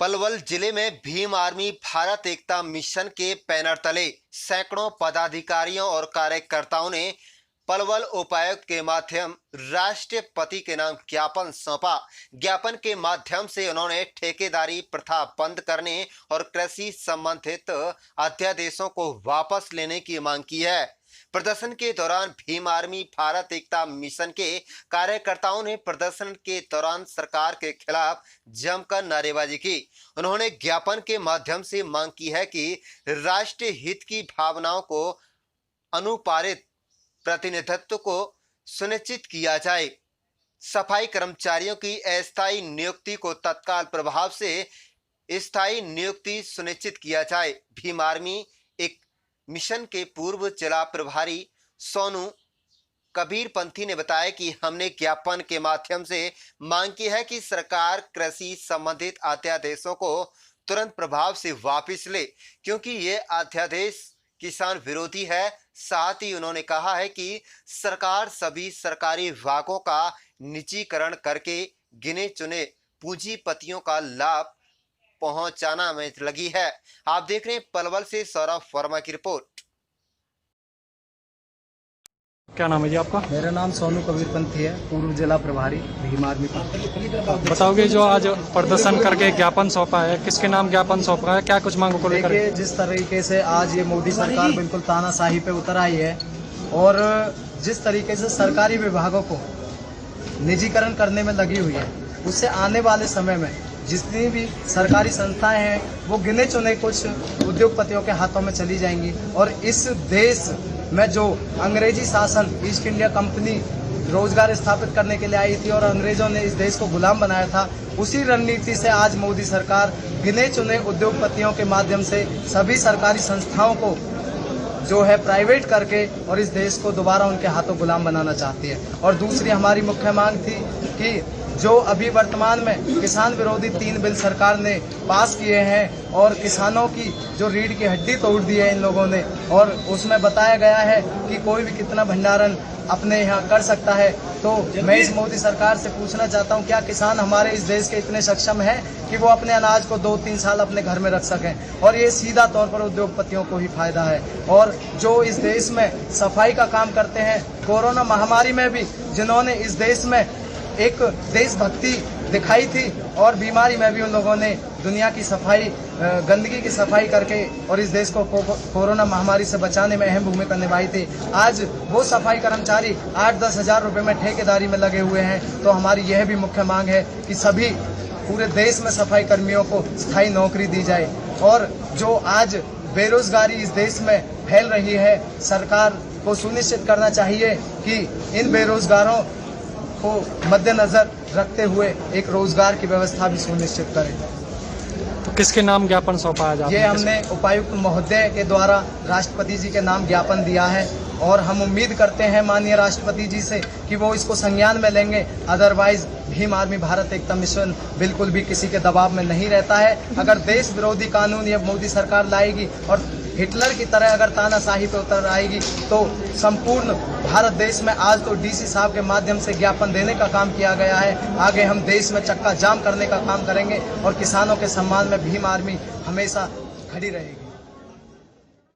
पलवल जिले में भीम आर्मी भारत एकता मिशन के बैनर तले सैकड़ों पदाधिकारियों और कार्यकर्ताओं ने पलवल उपायुक्त के माध्यम राष्ट्रपति के नाम ज्ञापन सौंपा। ज्ञापन के माध्यम से उन्होंने ठेकेदारी प्रथा बंद करने और कृषि संबंधित अध्यादेशों को वापस लेने की मांग की है। प्रदर्शन के दौरान भीम आर्मी भारत एकता मिशन के कार्यकर्ताओं ने प्रदर्शन के दौरान सरकार के खिलाफ जमकर नारेबाजी की। उन्होंने ज्ञापन के माध्यम से मांग की है कि राष्ट्रीय हित की भावनाओं को अनुपारित प्रतिनिधित्व को सुनिश्चित किया जाए। सफाई कर्मचारियों की अस्थायी नियुक्ति को तत्काल प्रभाव से स्थायी नियुक्ति सुनिश्चित किया जाए। भीम आर्मी एक मिशन के पूर्व जिला प्रभारी सोनू कबीरपंथी ने बताया कि हमने ज्ञापन के माध्यम से मांग की है कि सरकार कृषि संबंधित अध्यादेशों को तुरंत प्रभाव से वापस ले, क्योंकि ये अध्यादेश किसान विरोधी है। साथ ही उन्होंने कहा है कि सरकार सभी सरकारी विभागों का निजीकरण करके गिने चुने पूंजीपतियों का लाभ पहुंचाना में लगी है। आप देख रहे हैं पलवल से सौरभ वर्मा की रिपोर्ट। क्या नाम है जी आपका? मेरा नाम सोनू कबीरपंथी है, पूर्व जिला प्रभारी भीम आर्मी। बताओगे जो आज प्रदर्शन करके ज्ञापन सौंपा है, किसके नाम ज्ञापन सौंपा है, क्या कुछ मांगों को लेकर? देखिए, जिस तरीके से आज ये मोदी सरकार बिल्कुल तानाशाही पे उतर आई है और जिस तरीके से सरकारी विभागों को निजीकरण करने में लगी हुई है, उससे आने वाले समय में जितनी भी सरकारी संस्थाएं हैं वो गिने चुने कुछ उद्योगपतियों के हाथों में चली जाएंगी। और इस देश में जो अंग्रेजी शासन ईस्ट इंडिया कंपनी रोजगार स्थापित करने के लिए आई थी और अंग्रेजों ने इस देश को गुलाम बनाया था, उसी रणनीति से आज मोदी सरकार गिने चुने उद्योगपतियों के माध्यम से सभी सरकारी संस्थाओं को जो है प्राइवेट करके और इस देश को दोबारा उनके हाथों गुलाम बनाना चाहती है। और दूसरी हमारी मुख्य मांग थी कि जो अभी वर्तमान में किसान विरोधी 3 बिल सरकार ने पास किए हैं और किसानों की जो रीढ़ की हड्डी तोड़ दी है इन लोगों ने, और उसमें बताया गया है कि कोई भी कितना भंडारण अपने यहाँ कर सकता है, तो मैं इस मोदी सरकार से पूछना चाहता हूँ, क्या किसान हमारे इस देश के इतने सक्षम हैं कि वो अपने अनाज को 2-3 साल अपने घर में रख सकें? और ये सीधा तौर पर उद्योगपतियों को ही फायदा है। और जो इस देश में सफाई का काम करते हैं, कोरोना महामारी में भी जिन्होंने इस देश में एक देशभक्ति दिखाई थी और बीमारी में भी उन लोगों ने दुनिया की सफाई, गंदगी की सफाई करके और इस देश को कोरोना महामारी से बचाने में अहम भूमिका निभाई थी। आज वो सफाई कर्मचारी 8-10 हज़ार रुपये में ठेकेदारी में लगे हुए हैं। तो हमारी यह भी मुख्य मांग है कि सभी पूरे देश में सफाई कर्मियों को स्थायी नौकरी दी जाए। और जो आज बेरोजगारी इस देश में फैल रही है, सरकार को सुनिश्चित करना चाहिए कि इन बेरोजगारों को मद्देनजर रखते हुए एक रोजगार की व्यवस्था भी सुनिश्चित करें। तो किसके नाम ज्ञापन सौंपा है? ये हमने उपायुक्त महोदय के द्वारा राष्ट्रपति जी के नाम ज्ञापन दिया है और हम उम्मीद करते हैं माननीय राष्ट्रपति जी से कि वो इसको संज्ञान में लेंगे। अदरवाइज भीम आर्मी भारत एकता मिशन बिल्कुल भी किसी के दबाव में नहीं रहता है। अगर देश विरोधी कानून ये मोदी सरकार लाएगी और हिटलर की तरह अगर तानाशाही पे उतर आएगी तो संपूर्ण भारत देश में आज तो डीसी साहब के माध्यम से ज्ञापन देने का काम किया गया है, आगे हम देश में चक्का जाम करने का काम करेंगे और किसानों के सम्मान में भीम आर्मी हमेशा खड़ी रहेगी।